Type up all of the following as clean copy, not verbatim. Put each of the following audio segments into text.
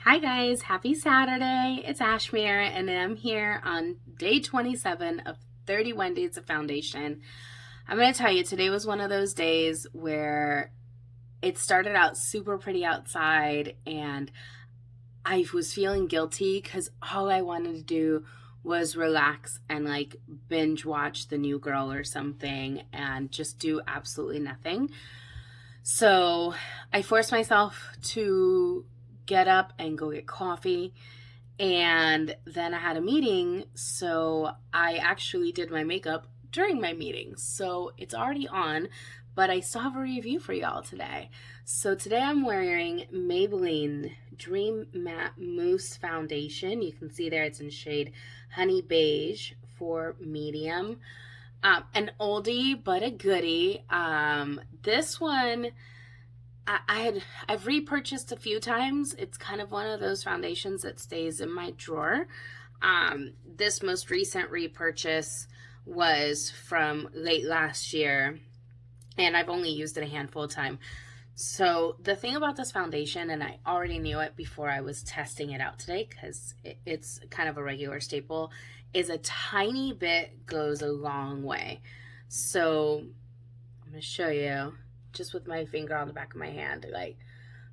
Hi guys, happy Saturday. It's Ashmere and I'm here on day 27 of 31 days of foundation. I'm going to tell you, today was one of those days where it started out super pretty outside and I was feeling guilty because all I wanted to do was relax and like binge watch The New Girl or something and just do absolutely nothing. So I forced myself to get up and go get coffee. And then I had a meeting. So I actually did my makeup during my meeting. So it's already on, but I still have a review for y'all today. So today I'm wearing Maybelline Dream Matte Mousse Foundation. You can see there it's in shade Honey Beige for medium. An oldie but a goodie. This one I've repurchased a few times. It's kind of one of those foundations that stays in my drawer. This most recent repurchase was from late last year, and I've only used it a handful of times. So the thing about this foundation, and I already knew it before I was testing it out today because it's kind of a regular staple, is a tiny bit goes a long way. So I'm going to show you just with my finger on the back of my hand. Like,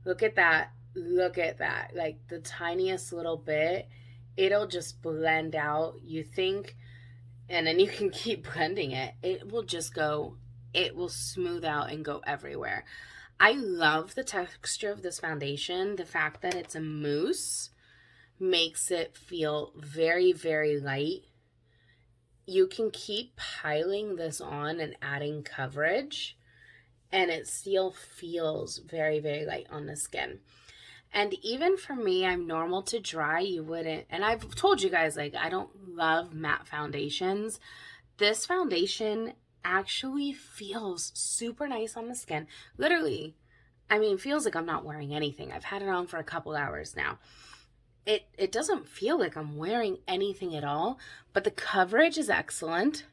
look at that. Look at that. Like the tiniest little bit, it'll just blend out. You think, and then you can keep blending it. It will just go, it will smooth out and go everywhere. I love the texture of this foundation. The fact that it's a mousse makes it feel very, very light. You can keep piling this on and adding coverage, and it still feels very, very light on the skin. And even for me, I'm normal to dry. You wouldn't, and I've told you guys, like, I don't love matte foundations. This foundation actually feels super nice on the skin. Literally, I mean, feels like I'm not wearing anything. I've had it on for a couple hours now. It doesn't feel like I'm wearing anything at all, but the coverage is excellent.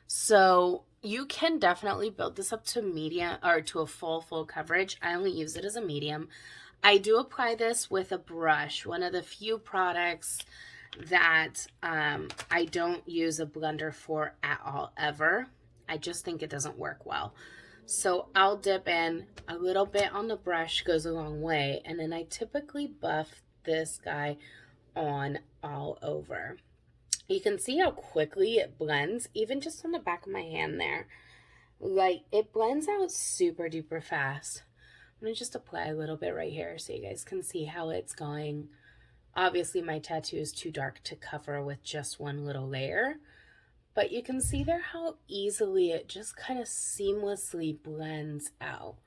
So you can definitely build this up to medium or to a full coverage. I only use it as a medium. I do apply this with a brush, one of the few products that I don't use a blender for at all, ever. I just think it doesn't work well. So I'll dip in a little bit on the brush, goes a long way, and then I typically buff this guy on all over. You can see how quickly it blends, even just on the back of my hand there. Like, it blends out super duper fast. I'm going to just apply a little bit right here so you guys can see how it's going. Obviously, my tattoo is too dark to cover with just one little layer, but you can see there how easily it just kind of seamlessly blends out.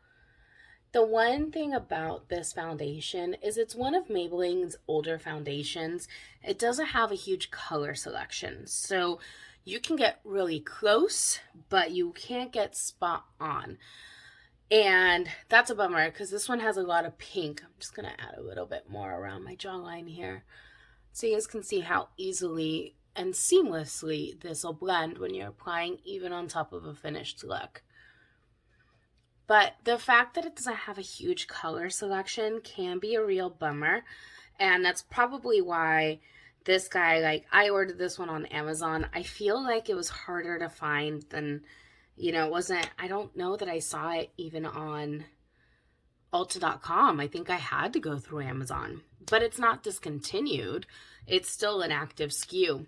The one thing about this foundation is it's one of Maybelline's older foundations. It doesn't have a huge color selection, so you can get really close, but you can't get spot on. And that's a bummer because this one has a lot of pink. I'm just going to add a little bit more around my jawline here so you guys can see how easily and seamlessly this will blend when you're applying even on top of a finished look. But the fact that it doesn't have a huge color selection can be a real bummer. And that's probably why this guy, like, I ordered this one on Amazon. I feel like it was harder to find than, it wasn't, I don't know that I saw it even on Ulta.com. I think I had to go through Amazon. But it's not discontinued. It's still an active SKU.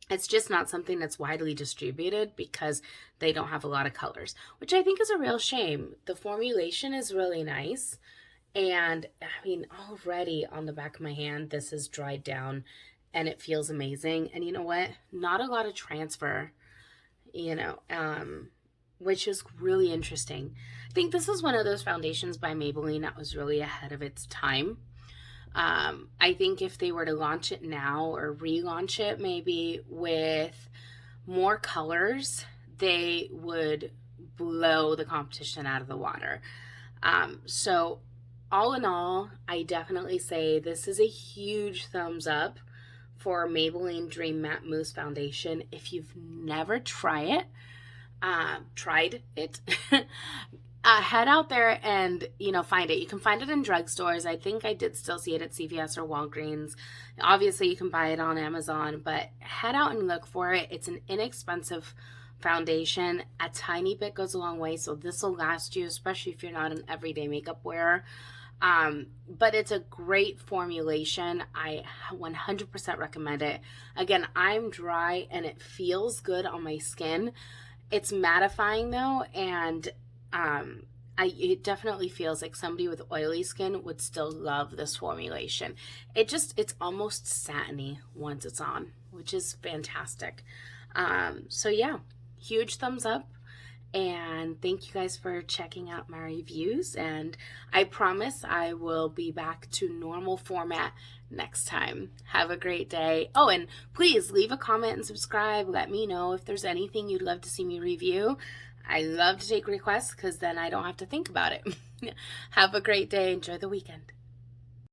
It's just not something that's widely distributed because they don't have a lot of colors, which I think is a real shame. The formulation is really nice. And I mean, already on the back of my hand, this is dried down and it feels amazing. And you know what? Not a lot of transfer, which is really interesting. I think this is one of those foundations by Maybelline that was really ahead of its time. I think if they were to launch it now or relaunch it maybe with more colors, they would blow the competition out of the water. So all in all, I definitely say this is a huge thumbs up for Maybelline Dream Matte Mousse Foundation. If you've never tried it, head out there and, find it. You can find it in drugstores. I think I did still see it at CVS or Walgreens. Obviously, you can buy it on Amazon, but head out and look for it. It's an inexpensive foundation. A tiny bit goes a long way, so this will last you, especially if you're not an everyday makeup wearer. But it's a great formulation. I 100% recommend it. Again, I'm dry and it feels good on my skin. It's mattifying though, and it definitely feels like somebody with oily skin would still love this formulation. It's almost satiny once it's on, which is fantastic. So yeah, huge thumbs up. And thank you guys for checking out my reviews. And I promise I will be back to normal format next time. Have a great day. Oh, and please leave a comment and subscribe. Let me know if there's anything you'd love to see me review. I love to take requests because then I don't have to think about it. Have a great day. Enjoy the weekend.